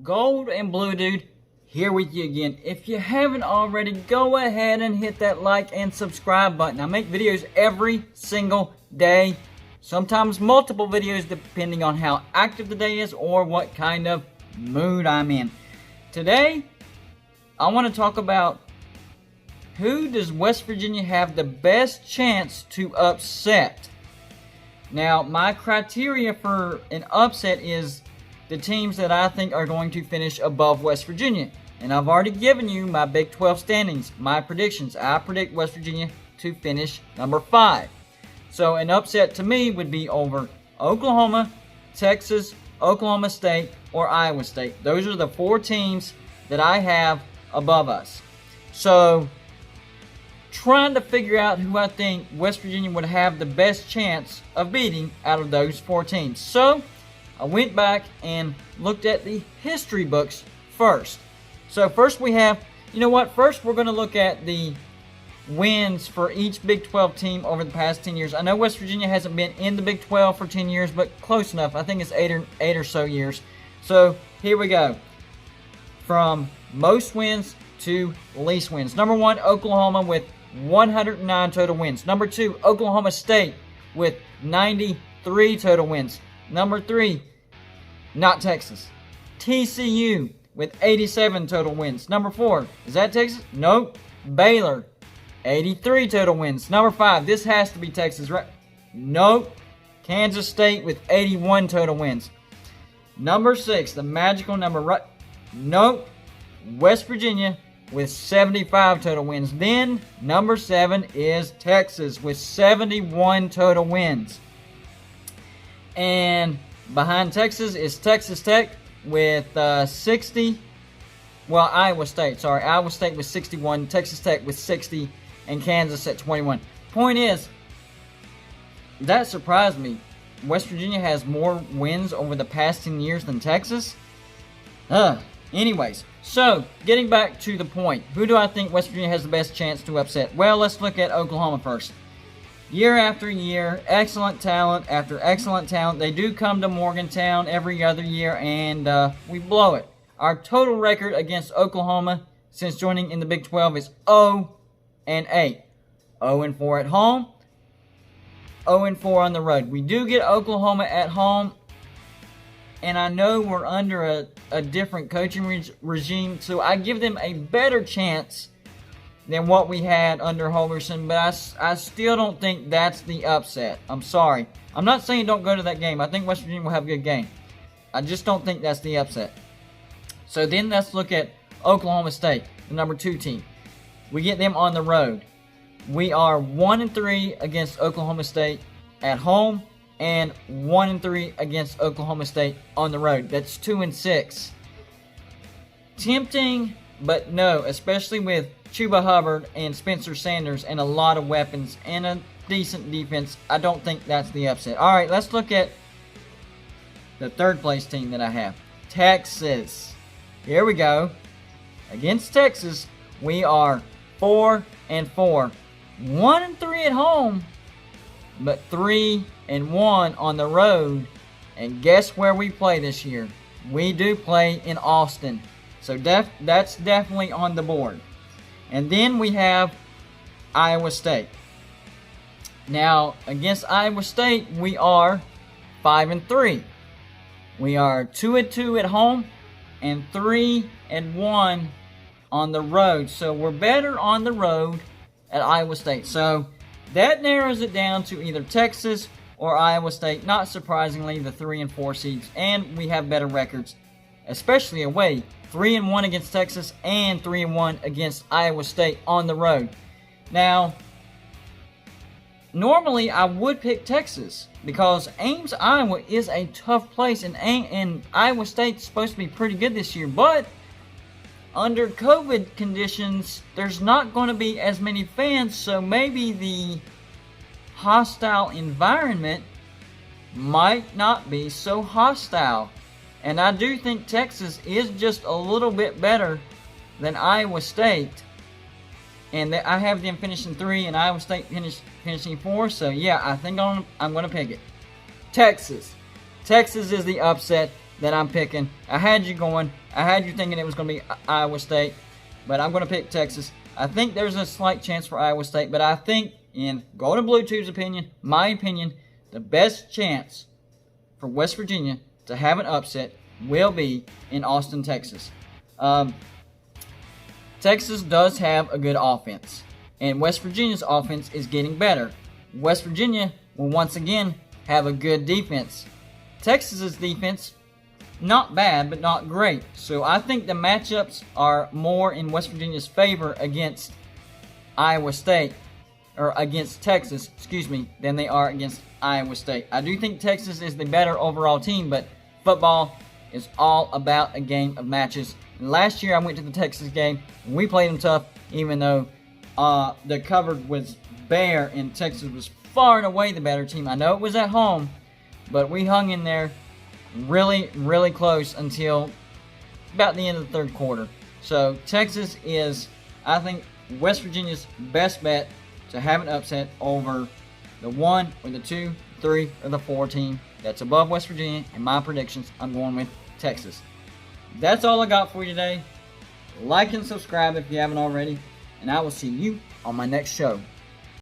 Gold and Blue Dude here with you again. If you haven't already, go ahead and hit that like and subscribe button. I make videos every single day, sometimes multiple videos depending on how active the day is or what kind of mood I'm in. Today, I want to talk about who does West Virginia have the best chance to upset. Now, my criteria for an upset is the teams that I think are going to finish above West Virginia. And I've already given you my Big 12 standings, my predictions. I predict West Virginia to finish number 5. So an upset to me would be over Oklahoma, Texas, Oklahoma State, or Iowa State. Those are the 4 teams that I have above us. So trying to figure out who I think West Virginia would have the best chance of beating out of those 4 teams. So I went back and looked at the history books first. So first we have, first we're going to look at the wins for each Big 12 team over the past 10 years. I know West Virginia hasn't been in the Big 12 for 10 years, but close enough. I think it's 8 or so years. So here we go. From most wins to least wins. Number 1, Oklahoma with 109 total wins. Number 2, Oklahoma State with 93 total wins. Number 3, not Texas, TCU with 87 total wins. Number 4, is that Texas? Nope. Baylor, 83 total wins. Number 5, this has to be Texas, right? Nope. Kansas State with 81 total wins. Number 6, the magical number, right? Nope. West Virginia with 75 total wins. Then, number 7 is Texas with 71 total wins. And behind Texas is Texas Tech with 60. Well, Iowa State with 61, Texas Tech with 60, and Kansas at 21. Point is, that surprised me. West Virginia has more wins over the past 10 years than Texas. Anyways, so getting back to the point, who do I think West Virginia has the best chance to upset? Well, let's look at Oklahoma first. Year after year, excellent talent after excellent talent. They do come to Morgantown every other year, and we blow it. Our total record against Oklahoma since joining in the Big 12 is 0-8. 0-4 at home, 0-4 on the road. We do get Oklahoma at home, and I know we're under a different coaching regime, so I give them a better chance than what we had under Holgorsen, but I still don't think that's the upset. I'm sorry. I'm not saying don't go to that game. I think West Virginia will have a good game. I just don't think that's the upset. So then let's look at Oklahoma State, the number 2 team. We get them on the road. We are 1-3 against Oklahoma State at home and 1-3 against Oklahoma State on the road. That's 2-6. Tempting, but no, especially with Chuba Hubbard and Spencer Sanders and a lot of weapons and a decent defense. I don't think that's the upset. All right, let's look at the 3rd place team that I have. Texas. Here we go. Against Texas, we are 4-4. 1-3 at home, but 3-1 on the road. And guess where we play this year? We do play in Austin. So that's definitely on the board. And then we have Iowa State. Now, against Iowa State, we are 5-3. We are 2-2 at home and 3-1 on the road. So we're better on the road at Iowa State. So that narrows it down to either Texas or Iowa State. Not surprisingly, the 3 and 4 seeds. And we have better records, especially away. 3-1 against Texas and 3-1 against Iowa State on the road. Now, normally I would pick Texas because Ames, Iowa is a tough place, and Iowa State's supposed to be pretty good this year. But under COVID conditions, there's not going to be as many fans, so maybe the hostile environment might not be so hostile. And I do think Texas is just a little bit better than Iowa State. And I have them finishing 3 and Iowa State finishing 4. So, yeah, I think I'm going to pick it. Texas. Texas is the upset that I'm picking. I had you going I had you thinking it was going to be Iowa State, but I'm going to pick Texas. I think there's a slight chance for Iowa State, but I think, in Golden Blue Tube's opinion, my opinion, the best chance for West Virginia to have an upset will be in Austin, Texas. Texas does have a good offense, and West Virginia's offense is getting better. West Virginia will once again have a good defense. Texas's defense, not bad, but not great. So I think the matchups are more in West Virginia's favor against Iowa State, or against Texas, than they are against Iowa State. I do think Texas is the better overall team, but football is all about a game of matches. And last year I went to the Texas game, and we played them tough, even though the coverage was bare and Texas was far and away the better team. I know it was at home, but we hung in there really, really close until about the end of the third quarter. So Texas is, I think, West Virginia's best bet to have an upset over the 1 or the 2, 3, or the 4 team that's above West Virginia. In my predictions, I'm going with Texas. That's all I got for you today. Like and subscribe if you haven't already, and I will see you on my next show.